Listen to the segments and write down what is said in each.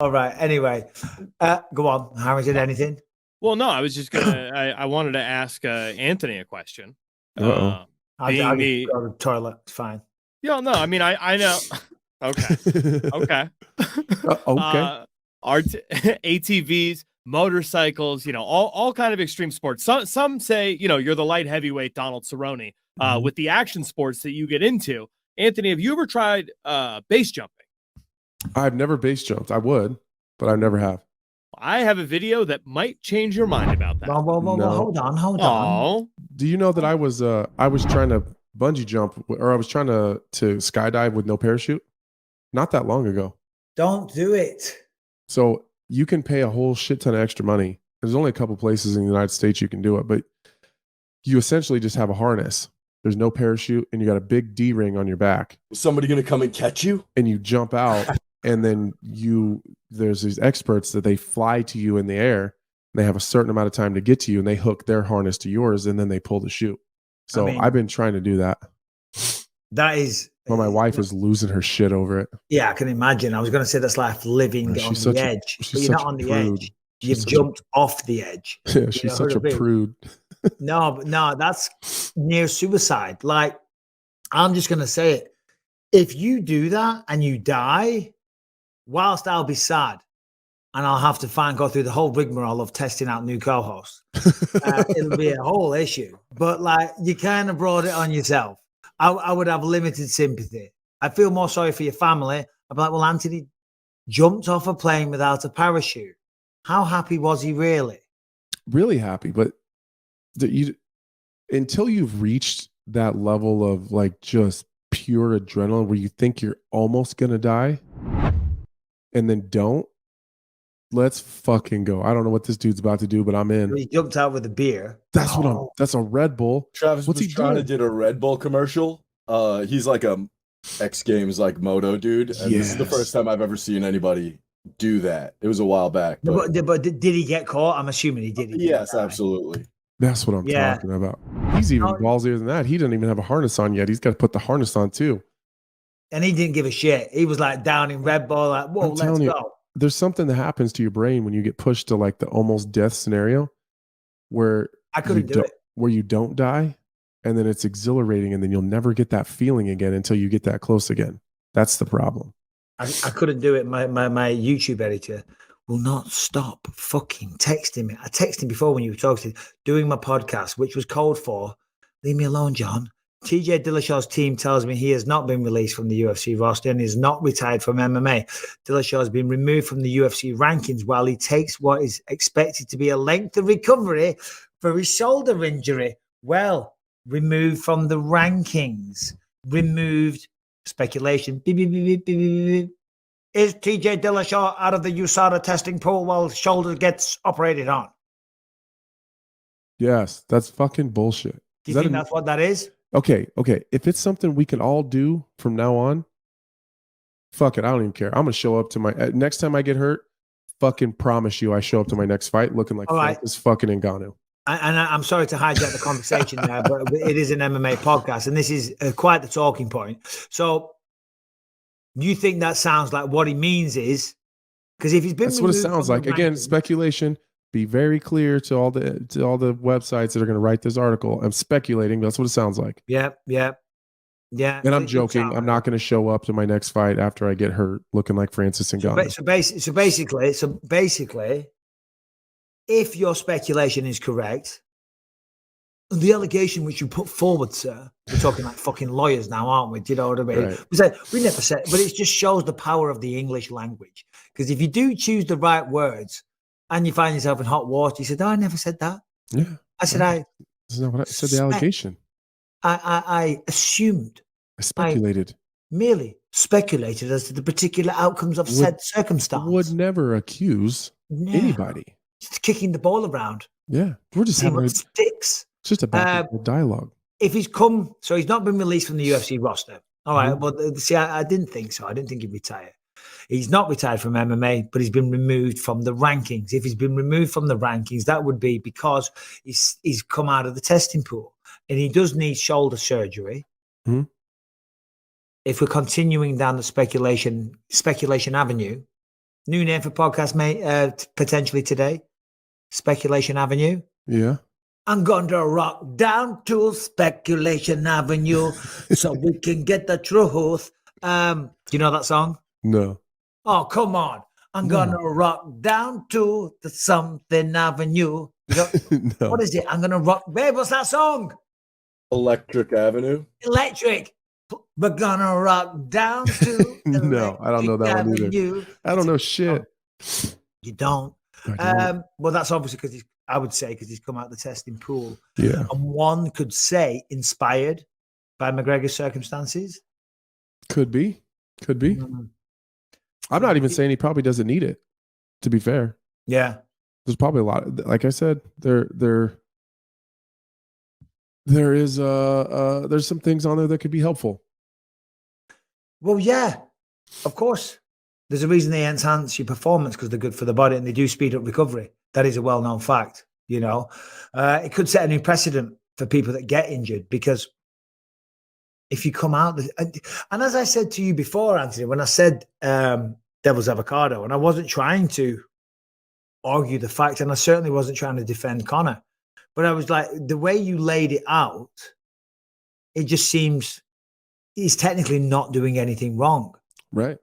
All right. Anyway, go on. Harrington, anything? Well, no, I was just gonna. I wanted to ask Anthony a question. Uh-oh. I'll Being just the go to the toilet. It's fine. Yeah, no, I mean, I know. Okay, okay. Okay. ATVs, motorcycles, all kind of extreme sports. Some say, you're the light heavyweight Donald Cerrone. With the action sports that you get into, Anthony, have you ever tried base jumping? I've never base jumped. I would, but I never have. I have a video that might change your mind about that. Well, No. hold on. Do you know that I was trying to bungee jump, or I was trying to skydive with no parachute not that long ago? Don't do it. So you can pay a whole shit ton of extra money. There's only a couple places in the United States you can do it, but you essentially just have a harness. There's no parachute, and you got a big D ring on your back. Somebody gonna come and catch you? And you jump out, and then there's these experts that they fly to you in the air. They have a certain amount of time to get to you, and they hook their harness to yours, and then they pull the chute. So I've been trying to do that. That is. Well, my wife is losing her shit over it. Yeah, I can imagine. I was going to say that's like living on the edge, but you're not on the edge. You've jumped off the edge. Yeah, she's such a prude. No, that's near suicide. Like, I'm just going to say it. If you do that and you die, whilst I'll be sad and I'll have to go through the whole rigmarole of testing out new co-hosts, it'll be a whole issue. But like, you kind of brought it on yourself. I would have limited sympathy. I feel more sorry for your family. I'd be like, well, Anthony jumped off a plane without a parachute. How happy was he really? Really happy. But until you've reached that level of like just pure adrenaline where you think you're almost going to die and then don't, let's fucking go. I don't know what this dude's about to do, but I'm in. He jumped out with a beer. That's a Red Bull. Travis was trying to do a Red Bull commercial. He's like a X Games like moto dude. And this is the first time I've ever seen anybody do that. It was a while back. But did he get caught? I'm assuming he did. Yes, absolutely. That's what I'm talking about. He's even ballsier than that. He doesn't even have a harness on yet. He's got to put the harness on too. And he didn't give a shit. He was like down in Red Bull, like, whoa, let's go. There's something that happens to your brain when you get pushed to like the almost death scenario where I couldn't do it. Where you don't die, and then it's exhilarating, and then you'll never get that feeling again until you get that close again. That's the problem. I couldn't do it. My YouTube editor will not stop fucking texting me. I texted him before when you were talking, doing my podcast, which was code for, leave me alone, John. TJ Dillashaw's team tells me he has not been released from the UFC roster and is not retired from MMA. Dillashaw has been removed from the UFC rankings while he takes what is expected to be a lengthy recovery for his shoulder injury. Well, removed from the rankings. Removed. Speculation. Beep, beep, beep, beep, beep. Is TJ Dillashaw out of the USADA testing pool while shoulder gets operated on? Yes, that's fucking bullshit. Do you think that's what that is? Okay. If it's something we can all do from now on, fuck it. I don't even care. I'm going to show up to my next time I get hurt. Fucking promise you, I show up to my next fight looking like Francis fucking Ngannou. And I'm sorry to hijack the conversation there, but it is an MMA podcast, and this is quite the talking point. So, you think that sounds like what he means is because if he's been that's what it sounds like. Again, speculation. Be very clear to all the websites that are going to write this article. I'm speculating. That's what it sounds like. Yeah. And I'm joking. I'm not going to show up to my next fight after I get hurt looking like Francis Ngannou. So basically, if your speculation is correct, the allegation which you put forward, sir, we're talking like fucking lawyers now, aren't we? Do you know what I mean? Right. We never said, but it just shows the power of the English language. Because if you do choose the right words, and you find yourself in hot water, you said, "Oh, I never said that." Yeah, I said, This is not what I said. The allegation. I assumed. I speculated. Merely speculated as to the particular outcomes of said circumstance. Would never accuse anybody. Just kicking the ball around. Yeah, we're just having sticks. It's just a back dialogue. If he's so he's not been released from the UFC roster. All right, but see, I didn't think so. I didn't think he'd retire. He's not retired from MMA, but he's been removed from the rankings. If he's been removed from the rankings, that would be because he's come out of the testing pool and he does need shoulder surgery. Mm-hmm. If we're continuing down the speculation avenue, New name for podcast, mate, potentially today. Speculation Avenue. Yeah. I'm going to rock down to Speculation Avenue so we can get the truth. Do you know that song? No. Oh, come on. I'm going to rock down to the something avenue. You know, No. what is it? I'm going to rock. Babe, what's that song? Electric Avenue. Electric. We're going to rock down to No, I don't know that one either. Avenue. I don't know shit. You don't. I don't. Well, that's obviously because I would say because he's come out of the testing pool. Yeah. And one could say inspired by McGregor's circumstances. Could be. Could be. I'm not even saying he probably doesn't need it, to be fair. Yeah. There's probably a lot. Like I said, there is there's some things on there that could be helpful. Well, yeah, of course. There's a reason they enhance your performance because they're good for the body and they do speed up recovery. That is a well-known fact, you know. It could set a new precedent for people that get injured because if you come out, and as I said to you before, Anthony, when I said devil's avocado, and I wasn't trying to argue the fact, and I certainly wasn't trying to defend Conor, but I was like, the way you laid it out, it just seems he's technically not doing anything wrong. Right.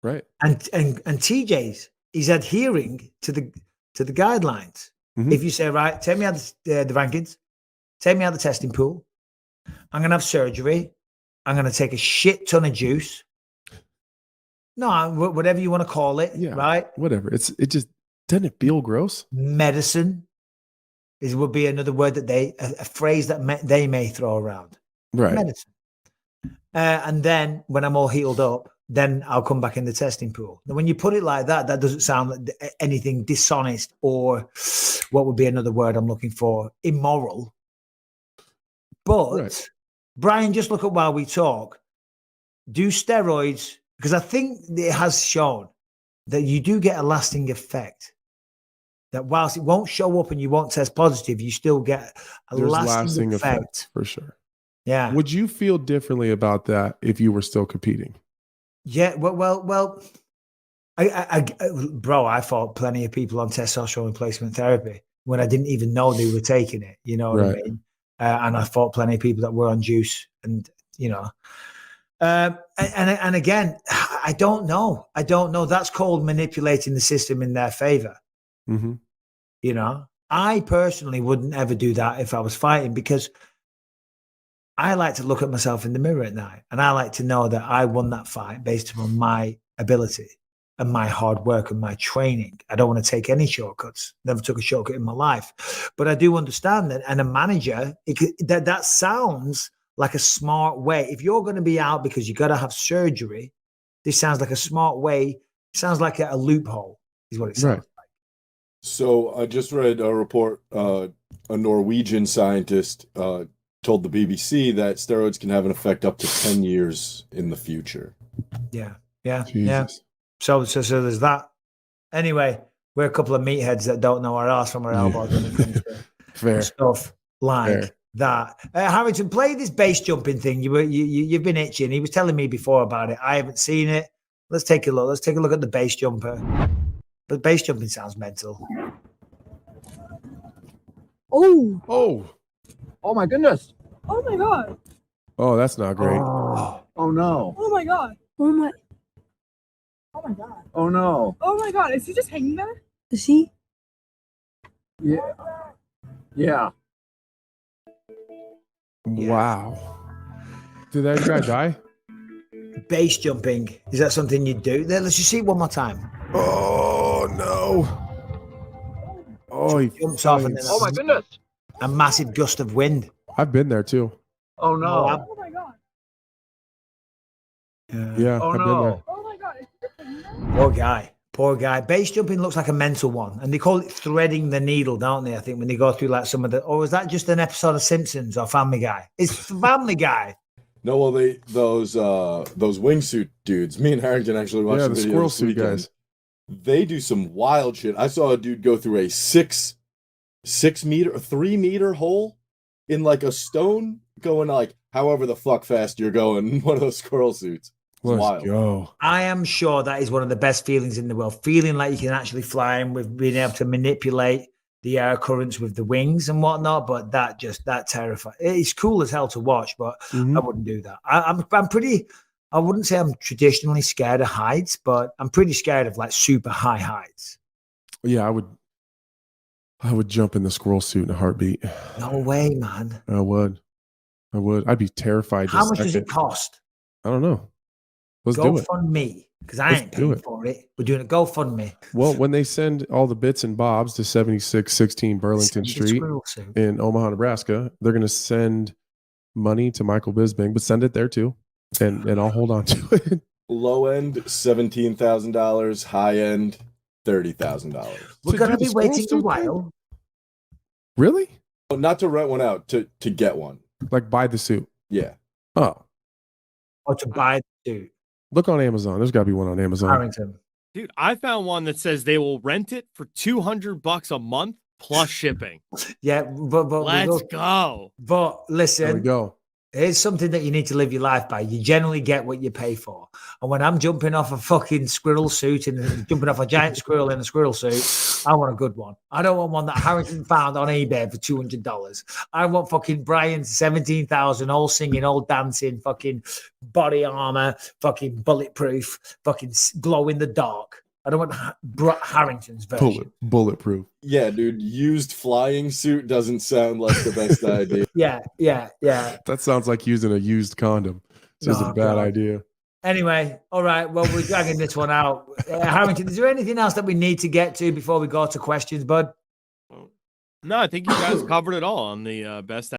Right. And TJ's, he's adhering to the guidelines. Mhm. If you say, right, take me out the rankings, take me out the testing pool, I'm going to have surgery, I'm going to take a shit ton of juice. No, whatever you want to call it, Yeah. right? Whatever. It just doesn't it feel gross? Medicine would be another word that a phrase that they may throw around. Right. Medicine. And then when I'm all healed up, then I'll come back in the testing pool. Now, when you put it like that, that doesn't sound like anything dishonest or what would be another word I'm looking for, immoral. But Right. Brian, just look at while we talk. Do steroids, because I think it has shown that you do get a lasting effect. That whilst it won't show up and you won't test positive, you still get a There's lasting effect. effects for sure. Yeah. Would you feel differently about that if you were still competing? Yeah. Well. Bro, I fought plenty of people on testosterone replacement therapy when I didn't even know they were taking it. You know what I mean? And I fought plenty of people that were on juice, and you know. And again, I don't know. That's called manipulating the system in their favor. Mm-hmm. You know, I personally wouldn't ever do that if I was fighting because I like to look at myself in the mirror at night and I like to know that I won that fight based on my ability and my hard work and my training. I don't want to take any shortcuts. Never took a shortcut in my life, but I do understand that. And a manager, that sounds like a smart way. If you're going to be out because you got to have surgery, this sounds like a smart way. It sounds like a loophole is what it sounds like. So I just read a report, a Norwegian scientist told the BBC that steroids can have an effect up to 10 years in the future. Yeah. Jesus. So there's that. Anyway, we're a couple of meatheads that don't know our ass from our elbows when it comes to Fair. stuff like that. Harrington, play this base jumping thing. You've been itching. He was telling me before about it. I haven't seen it. Let's take a look. Let's take a look at the base jumper. But base jumping sounds mental. Oh my goodness. Oh my god. Oh, that's not great. Oh no. Oh my god. Oh my. Oh my god. Oh no. Oh my god. Is he just hanging there? Is he? Yeah. Yeah. Wow. Did that guy die? Base jumping. Is that something you do? Let's just see it one more time. Oh no. Oh, he Jumps off and then Oh my goodness. a massive gust of wind. I've been there too. Oh no. Oh my god. Yeah, Oh I've been no. there. Oh my god. Is he just hanging there? Poor guy. Base jumping looks like a mental one. And they call it threading the needle, don't they? I think when they go through like some of the, or is that just an episode of Simpsons or Family Guy? It's Family Guy. No, well, those wingsuit dudes. Me and Harrington actually watched Yeah, the the video squirrel this suit weekend. guys. They do some wild shit. I saw a dude go through a 3 meter hole in like a stone, going like however the fuck fast you're going in one of those squirrel suits. Let's wild. go. I am sure that is one of the best feelings in the world. Feeling like you can actually fly and with being able to manipulate the air currents with the wings and whatnot. But that terrifies. It's cool as hell to watch, but I wouldn't do that. I'm pretty. I wouldn't say I'm traditionally scared of heights, but I'm pretty scared of like super high heights. Yeah, I would jump in the squirrel suit in a heartbeat. No way, man. I would. I'd be terrified. How much does it cost? I don't know. Let's do it. GoFundMe, because I Let's ain't do paying it. for it. We're doing a GoFundMe. Well, when they send all the bits and bobs to 7616 Burlington Send the Street squirrel suit. in Omaha, Nebraska, they're going to send money to Michael Bisping, but send it there too. And I'll hold on to it. Low end $17,000, high end $30,000. We're To going to do the be squirrel waiting a suit while. Really? Not to rent one out, to get one. Like buy the suit. Yeah. Oh, Or to buy the suit. look on Amazon. There's got to be one on Amazon. Harrington. Dude, I found one that says they will rent it for $200 a month plus shipping. Yeah, but Let's go. But There we listen, go. here's something that you need to live your life by. You generally get what you pay for. And when I'm jumping off a fucking squirrel suit and jumping off a giant squirrel in a squirrel suit, I want a good one. I don't want one that Harrington found on eBay for $200. I want fucking Brian's 17,000, all singing, all dancing, fucking body armor, fucking bulletproof, fucking glow in the dark. I don't want Harrington's version. Bulletproof. Yeah, dude. Used flying suit doesn't sound like the best idea. Yeah. That sounds like using a used condom. It's just Oh, a bad God. idea. Anyway, all right. Well, we're dragging this one out. Harrington, is there anything else that we need to get to before we go to questions, bud? No, I think you guys covered it all on the best